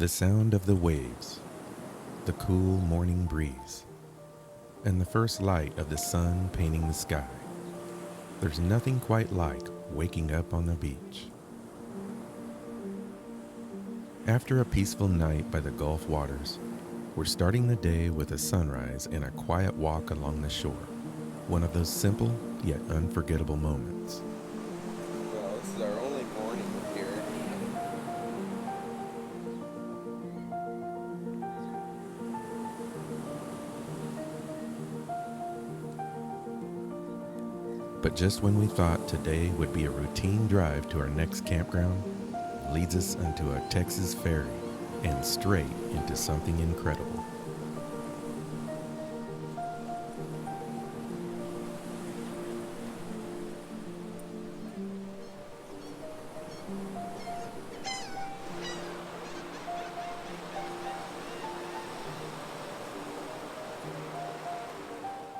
The sound of the waves, the cool morning breeze, and the first light of the sun painting the sky. There's nothing quite like waking up on the beach. After a peaceful night by the Gulf waters, we're starting the day with a sunrise and a quiet walk along the shore. One of those simple yet unforgettable moments. Well, this is our only morning here. But just when we thought today would be a routine drive to our next campground, leads us into a Texas ferry and straight into something incredible.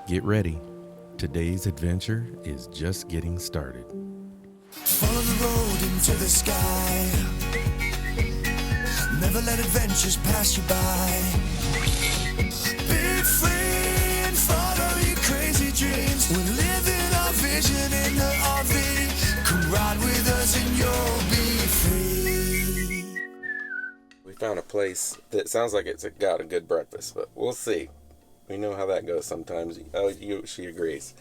Get ready. Today's adventure is just getting started. Follow the road into the sky. Never let adventures pass you by. Be free and follow your crazy dreams. We're living our vision in the RV. Come ride with us and you'll be free. We found a place that sounds like it's got a good breakfast, but we'll see. We know how that goes sometimes. She agrees.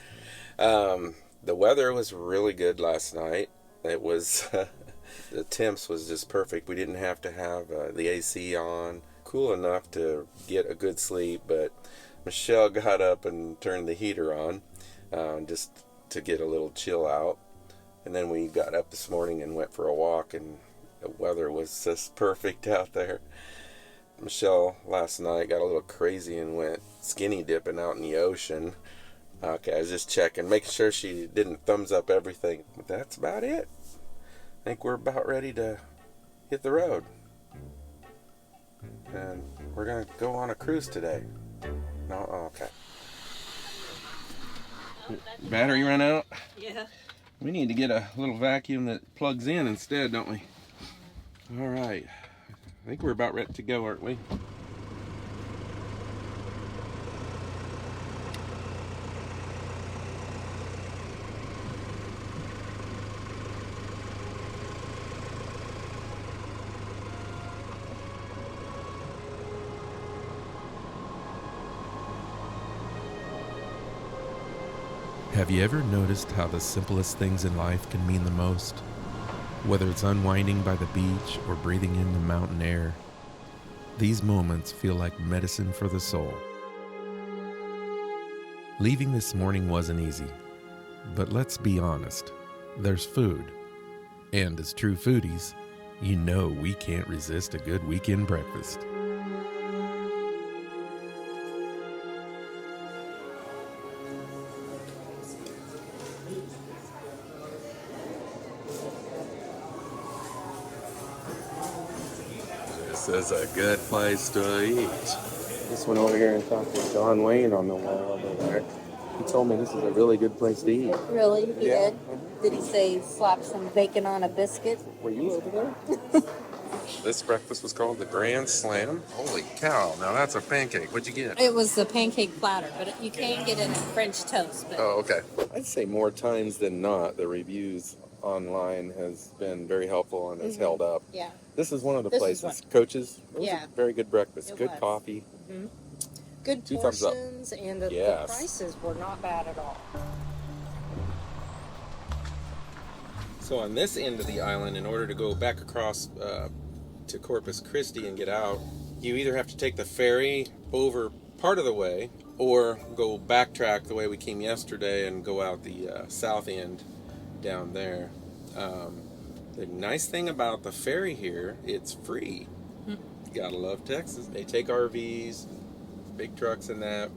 The weather was really good last night. It was, the temps was just perfect. We didn't have to have the AC on. Cool enough to get a good sleep, but Michelle got up and turned the heater on just to get a little chill out. And then we got up this morning and went for a walk, and the weather was just perfect out there. Michelle last night got a little crazy and went skinny dipping out in the ocean. Okay, I was just checking, making sure she didn't thumbs up everything. But that's about it. I think we're about ready to hit the road. And we're going to go on a cruise today. No? Oh, okay. Battery run out? Yeah. We need to get a little vacuum that plugs in instead, don't we? All right. I think we're about ready to go, aren't we? Have you ever noticed how the simplest things in life can mean the most? Whether it's unwinding by the beach or breathing in the mountain air, these moments feel like medicine for the soul. Leaving this morning wasn't easy, but let's be honest, there's food. And as true foodies, you know we can't resist a good weekend breakfast. This is a good place to eat. Just went over here and talked to John Wayne on the wall over there. He told me this is a really good place to eat. Really? He Yeah. did? Did he say slap some bacon on a biscuit? Were you over there? This breakfast was called the Grand Slam. Holy cow, now that's a pancake. What'd you get? It was the pancake platter, but you can get it in French toast. But Oh, okay. I'd say more times than not, the reviews online has been very helpful and has held up. yeah. This is one of the This is places. Coaches, it was Yeah. a very good breakfast. It Good was. coffee. Good 2 thumbs up. portions, and the Yes. prices were not bad at all. So on this end of the island, in order to go back across to Corpus Christi and get out, you either have to take the ferry over part of the way or go backtrack the way we came yesterday and go out the south end down there. The nice thing about the ferry here, it's free. You gotta love Texas. They take RVs, big trucks and that.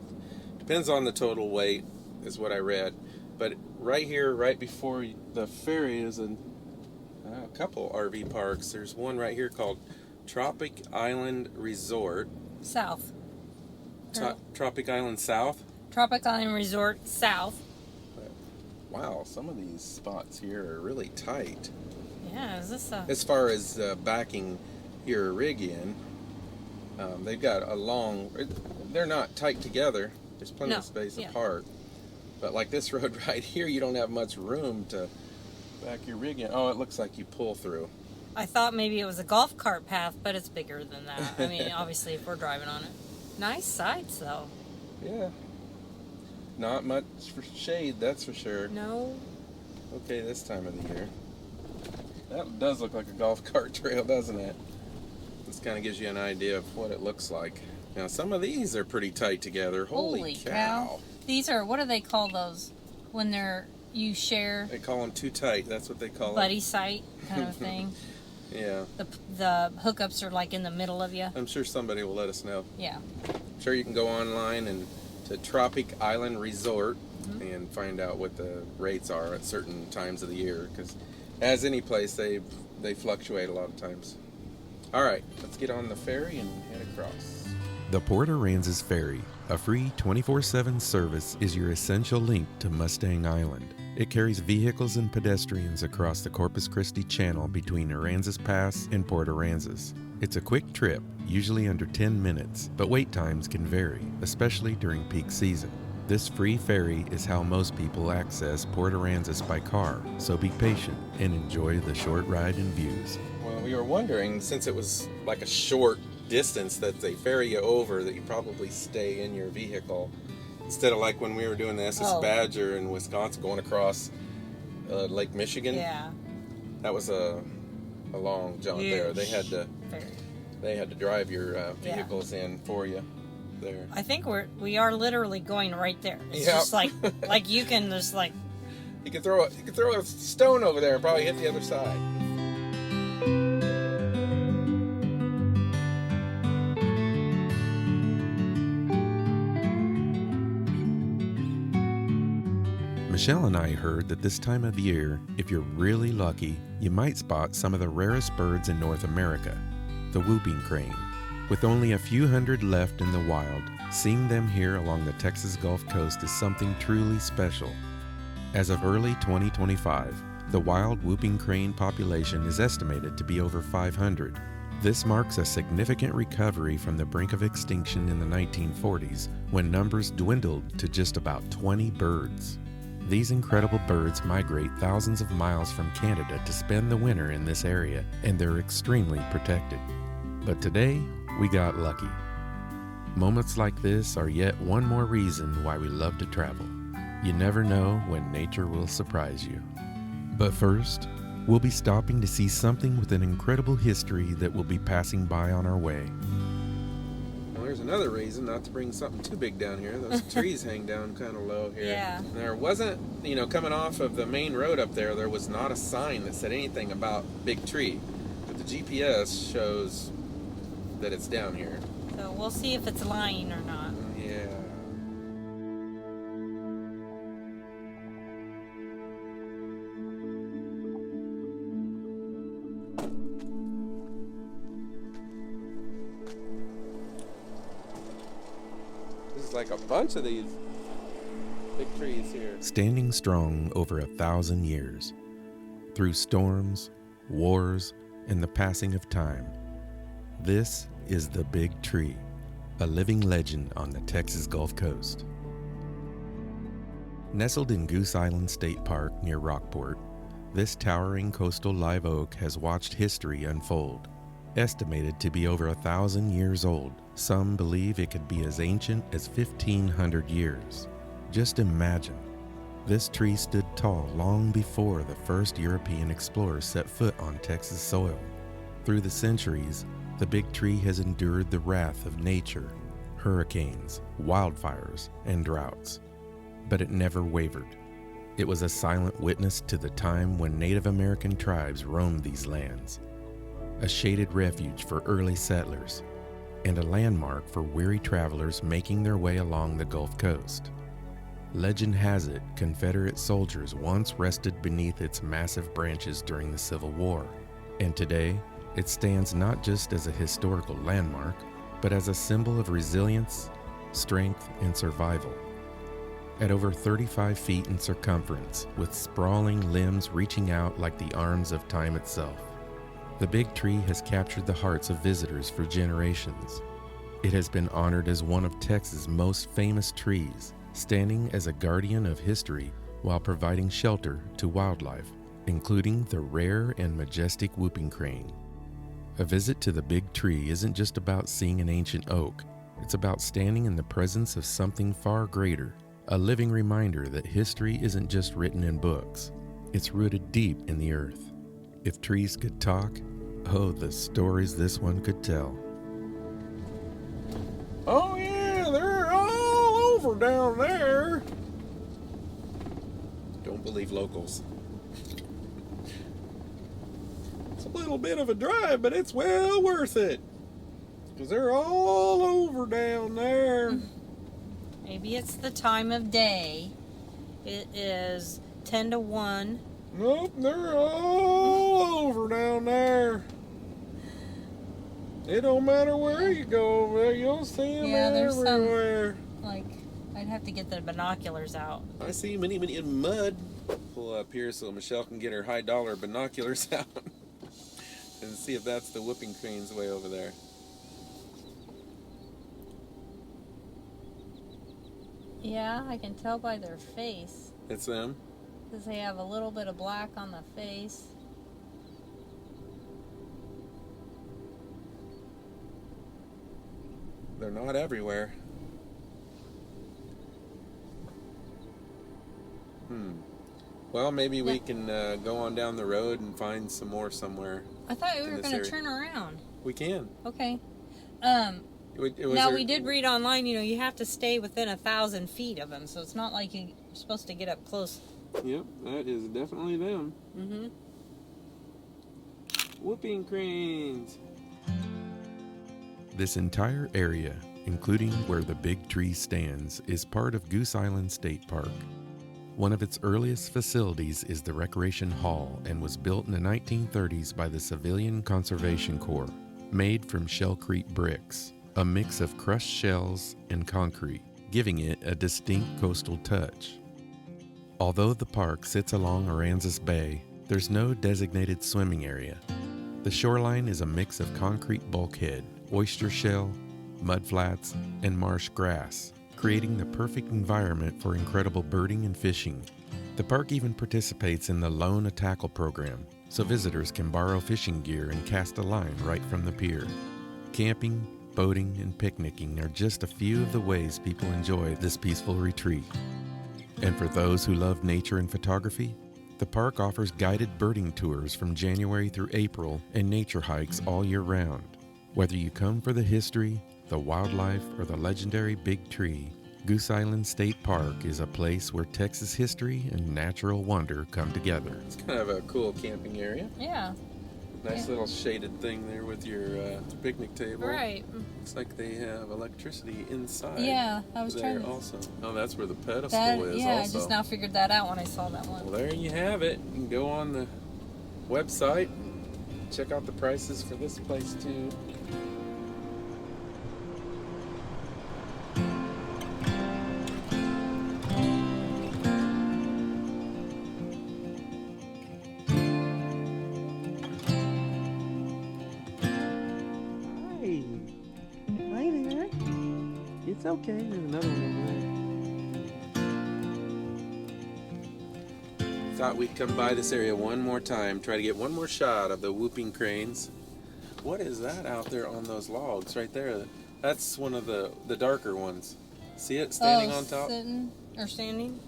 Depends on the total weight, is what I read. But right here, right before the ferry, is a couple RV parks. There's one right here called Tropic Island Resort. South. Tropic Island South. Tropic Island Resort South. Wow, some of these spots here are really tight. Yeah, is this a... As far as backing your rig in, They've got a long, they're not tight together. There's plenty No, of space yeah. apart. But like this road right here, you don't have much room to back your rig in. Oh, it looks like you pull through. I thought maybe it was a golf cart path, but it's bigger than that. I mean, obviously, if we're driving on it. Nice sights, though. Yeah. Not much for shade, that's for sure. No. Okay, this time of the year. That does look like a golf cart trail, doesn't it? This kind of gives you an idea of what it looks like. Now, some of these are pretty tight together. Holy cow. These are, what do they call those? When you share They call them too tight. That's what they call buddy sight kind of thing. them. Yeah. The hookups are like in the middle of you. I'm sure somebody will let us know. Yeah. I'm sure you can go online and to Tropic Island Resort and find out what the rates are at certain times of the year. Because as any place, they fluctuate a lot of times. All right, let's get on the ferry and head across. The Port Aransas Ferry, a free 24/7 service, is your essential link to Mustang Island. It carries vehicles and pedestrians across the Corpus Christi Channel between Aransas Pass and Port Aransas. It's a quick trip, usually under 10 minutes, but wait times can vary, especially during peak season. This free ferry is how most people access Port Aransas by car, so be patient and enjoy the short ride and views. Well, we were wondering, since it was like a short distance that they ferry you over, that you probably stay in your vehicle instead of like when we were doing the SS Badger in Wisconsin going across Lake Michigan. Yeah. That was a long jaunt there. They had to drive your vehicles in for you there. I think we are literally going right there. It's Yeah. just like you can just like You could throw a stone over there and probably hit the other side. Michelle and I heard that this time of year, if you're really lucky, you might spot some of the rarest birds in North America, the whooping crane. With only a few hundred left in the wild, seeing them here along the Texas Gulf Coast is something truly special. As of early 2025, the wild whooping crane population is estimated to be over 500. This marks a significant recovery from the brink of extinction in the 1940s, when numbers dwindled to just about 20 birds. These incredible birds migrate thousands of miles from Canada to spend the winter in this area, and they're extremely protected. But today, we got lucky. Moments like this are yet one more reason why we love to travel. You never know when nature will surprise you. But first, we'll be stopping to see something with an incredible history that will be passing by on our way. Well, there's another reason not to bring something too big down here. Those trees hang down kind of low here. Yeah. There wasn't, coming off of the main road up there was not a sign that said anything about big tree. But the GPS shows that it's down here. so we'll see if it's lying or not. Yeah. There's like a bunch of these big trees here. Standing strong over 1,000 years, through storms, wars, and the passing of time. This is the Big Tree, a living legend on the Texas Gulf Coast. Nestled in Goose Island State Park near Rockport, this towering coastal live oak has watched history unfold. Estimated to be over 1,000 years old, some believe it could be as ancient as 1,500 years. Just imagine, this tree stood tall long before the first European explorers set foot on Texas soil. Through the centuries, the Big Tree has endured the wrath of nature, hurricanes, wildfires, and droughts. But it never wavered. It was a silent witness to the time when Native American tribes roamed these lands, a shaded refuge for early settlers, and a landmark for weary travelers making their way along the Gulf Coast. Legend has it Confederate soldiers once rested beneath its massive branches during the Civil War, and today it stands not just as a historical landmark, but as a symbol of resilience, strength, and survival. At over 35 feet in circumference, with sprawling limbs reaching out like the arms of time itself, the Big Tree has captured the hearts of visitors for generations. It has been honored as one of Texas' most famous trees, standing as a guardian of history while providing shelter to wildlife, including the rare and majestic whooping crane. A visit to the big tree isn't just about seeing an ancient oak. It's about standing in the presence of something far greater, a living reminder that history isn't just written in books. It's rooted deep in the earth. If trees could talk, oh, the stories this one could tell. Oh yeah, they're all over down there. Don't believe locals. It's a little bit of a drive, but it's well worth it. Because they're all over down there. Maybe it's the time of day. It is 10 to 1. Nope, they're all over down there. It don't matter where you go over there, you'll see them everywhere. Like, I'd have to get the binoculars out. I see many in mud. Pull up here so Michelle can get her high dollar binoculars out and see if that's the whooping cranes way over there. Yeah, I can tell by their face. It's them? Because they have a little bit of black on the face. They're not everywhere. Well, maybe we can go on down the road and find some more somewhere. I thought we in were this going to area. turn around. We can. Okay. We did read online, you have to stay within 1,000 feet of them, so it's not like you're supposed to get up close. Yep, that is definitely them. Mm-hmm. Whooping cranes. This entire area, including where the big tree stands, is part of Goose Island State Park. One of its earliest facilities is the Recreation Hall and was built in the 1930s by the Civilian Conservation Corps, made from shellcrete bricks, a mix of crushed shells and concrete, giving it a distinct coastal touch. Although the park sits along Aransas Bay, there's no designated swimming area. The shoreline is a mix of concrete bulkhead, oyster shell, mudflats, and marsh grass, creating the perfect environment for incredible birding and fishing. The park even participates in the Loan a Tackle program, so visitors can borrow fishing gear and cast a line right from the pier. Camping, boating, and picnicking are just a few of the ways people enjoy this peaceful retreat. And for those who love nature and photography, the park offers guided birding tours from January through April and nature hikes all year round. Whether you come for the history, the wildlife, or the legendary big tree, Goose Island State Park is a place where Texas history and natural wonder come together. It's kind of a cool camping area. Yeah. Nice little shaded thing there with your picnic table. Right. Looks like they have electricity inside. Yeah, I was there trying to... also. Oh, that's where the pedestal is Yeah, also. I just now figured that out when I saw that one. Well, there you have it. You can go on the website and check out the prices for this place too. Hi there. It's okay. There's another one over there. Thought we'd come by this area one more time, try to get one more shot of the whooping cranes. What is that out there on those logs right there? That's one of the darker ones. See it standing on top? Sitting or standing?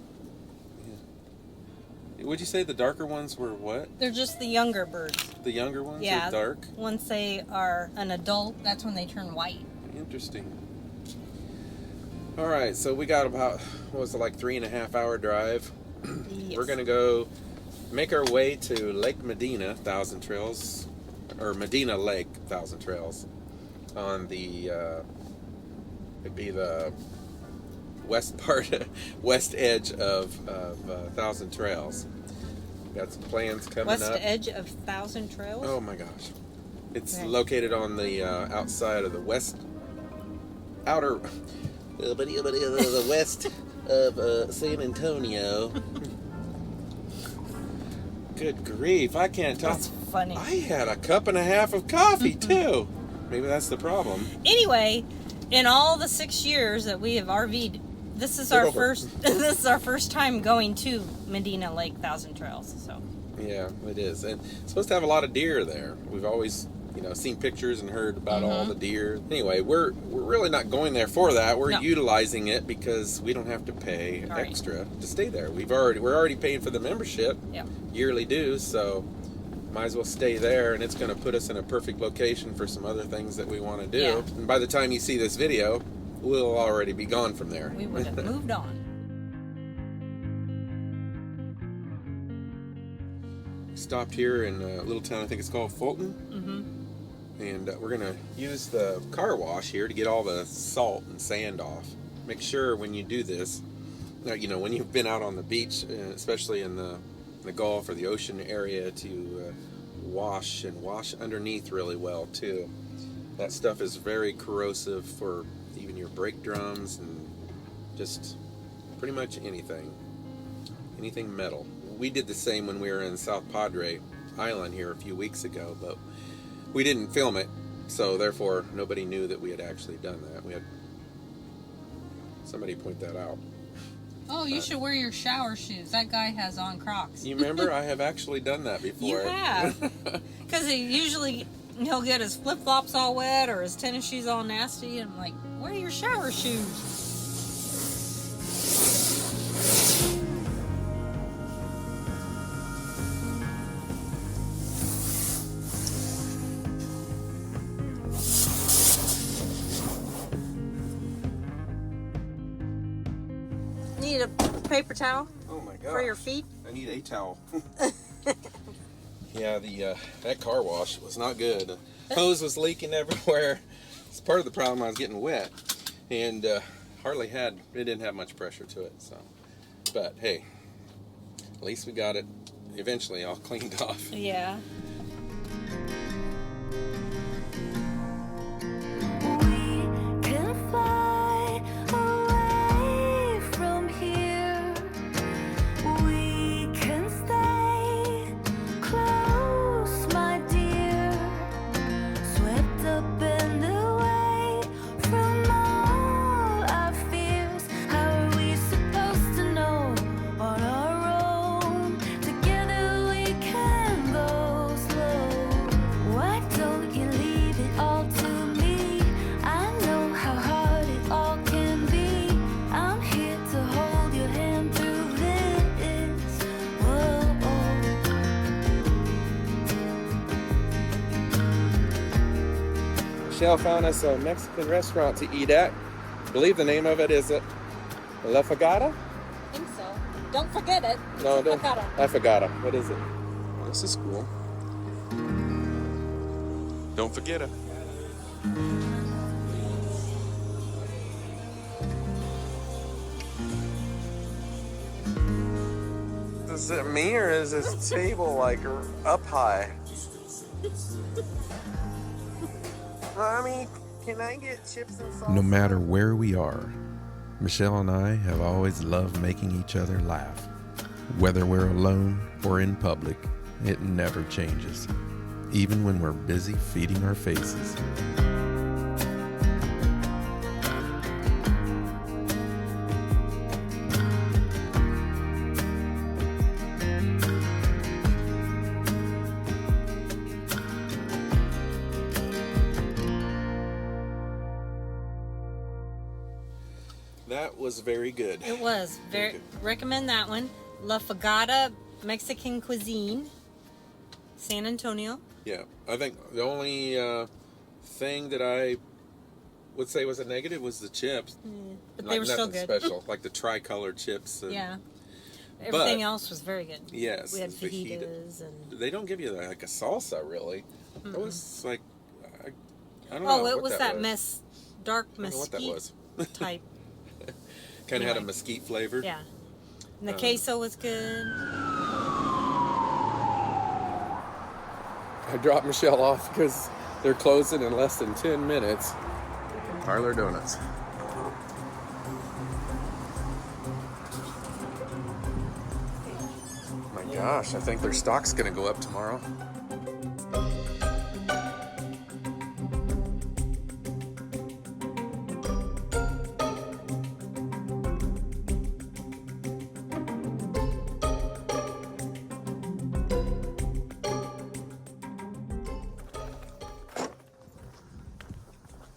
Would you say the darker ones were what? They're just the younger birds. The younger ones Yeah. are dark? Once they are an adult, that's when they turn white. Interesting. Alright, so we got about, what was it, like 3.5 hour drive? Yes. We're going to go make our way to Lake Medina, 1,000 Trails, or Medina Lake, 1,000 Trails, on the, it'd be the west edge of 1,000 Trails. Got some plans coming West up. edge of 1,000 Trails? Oh my gosh. It's Right. located on the outside of the west, outer, the west of San Antonio. Good grief, I can't talk. That's funny. I had a cup and a half of coffee too. Maybe that's the problem. Anyway, In all the 6 years that we have RV'd, this is our first. This is our first time going to Medina Lake Thousand Trails. So. Yeah, it is, and it's supposed to have a lot of deer there. We've always, seen pictures and heard about all the deer. Anyway, we're really not going there for that. We're utilizing it because we don't have to pay extra to stay there. We're already paying for the membership, yearly dues, so might as well stay there, and it's going to put us in a perfect location for some other things that we want to do. Yeah. And by the time you see this video, we'll already be gone from there. We would have moved on. Stopped here in a little town, I think it's called Fulton. And we're going to use the car wash here to get all the salt and sand off. Make sure when you do this, when you've been out on the beach, especially in the Gulf or the ocean area, to wash underneath really well too. That stuff is very corrosive for even your brake drums and just pretty much anything metal. We did the same when we were in South Padre Island here a few weeks ago, but we didn't film it, so therefore nobody knew that we had actually done that. We had somebody point that out. Oh, you should wear your shower shoes. That guy has on Crocs. You remember? I have actually done that before. You have. Because he'll get his flip-flops all wet or his tennis shoes all nasty, and I'm like, wear your shower shoes. Need a paper towel? Oh my god. For your feet? I need a towel. Yeah, that car wash was not good. The hose was leaking everywhere. It's part of the problem. I was getting wet, and it didn't have much pressure to it. So, but hey, at least we got it eventually all cleaned off. Yeah. Michelle found us a Mexican restaurant to eat at. I believe the name of it is La Fogata? I think so. Don't forget it. No, don't. Fogata. La Fogata. What is it? Oh, this is cool. Don't forget it. Is it me or is this table like up high? Mommy, can I get chips and salsa? No matter where we are, Michelle and I have always loved making each other laugh. Whether we're alone or in public, it never changes, even when we're busy feeding our faces. That was very good. It was. Recommend that one. La Fogata Mexican Cuisine, San Antonio. Yeah, I think the only thing that I would say was a negative was the chips. But they were still Nothing good. special, like the tricolor chips. And, Yeah. Everything else was very good. Yes. We had the fajitas and... They don't give you like a salsa, really. It was like, I don't know. Oh, it what was that was. dark I don't know what that mesquite was. type. Kind of had a Anyway. mesquite flavor. Yeah. And the queso was good. I dropped Michelle off because they're closing in less than 10 minutes. Parlor Donuts. My gosh, I think their stock's gonna go up tomorrow.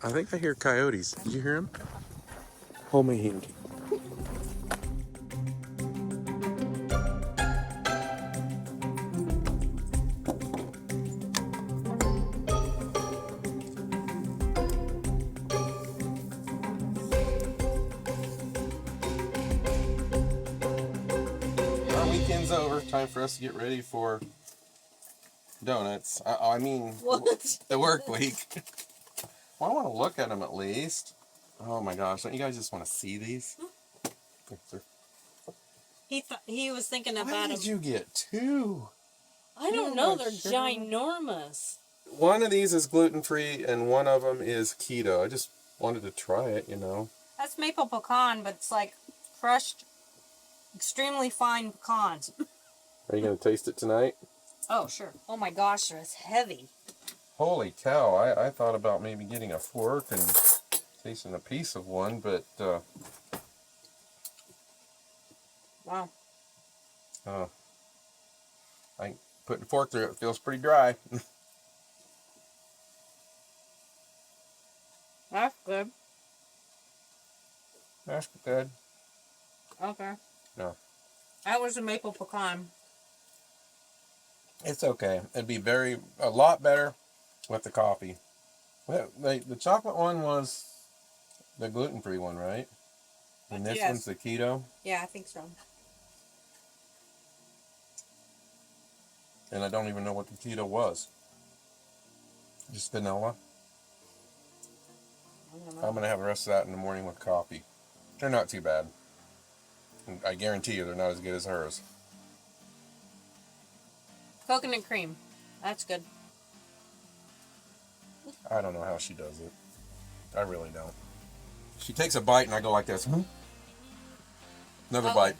I think I hear coyotes. Did you hear him? Hold me hinky. Our weekend's over. Time for us to get ready for donuts. I mean, What? the work week. Well, I want to look at them at least. Oh my gosh, don't you guys just want to see these? He was thinking Why about did them. you get two? I don't know. They're ginormous. One of these is gluten-free and one of them is keto. I just wanted to try it, you know. That's maple pecan, but it's like crushed, extremely fine pecans. Are you going to taste it tonight? Oh, sure. Oh my gosh, it's heavy. Holy cow, I thought about maybe getting a fork and tasting a piece of one, but Wow. I putting a fork through it feels pretty dry. That's good. That's good. Okay. No. That was a maple pecan. It's okay. It'd be a lot better with the coffee. The chocolate one was the gluten-free one, right? And this Yes. one's the keto. Yeah, I think so. And I don't even know what the keto was. Just vanilla. I don't know. I'm going to have the rest of that in the morning with coffee. They're not too bad. And I guarantee you they're not as good as hers. Coconut cream. That's good. I don't know how she does it. I really don't. She takes a bite and I go like this. Another Oh. bite.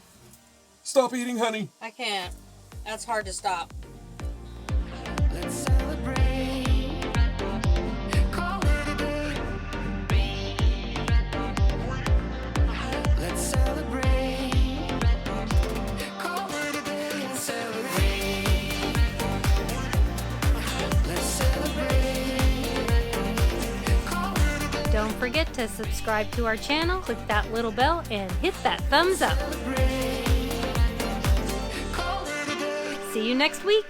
Stop eating, honey. I can't. That's hard to stop. Let's celebrate. Call it a day. Let's celebrate. Call it a day and celebrate. Let's celebrate. Call it a day. Don't forget to subscribe to our channel, click that little bell, and hit that thumbs up. Call it a day. See you next week.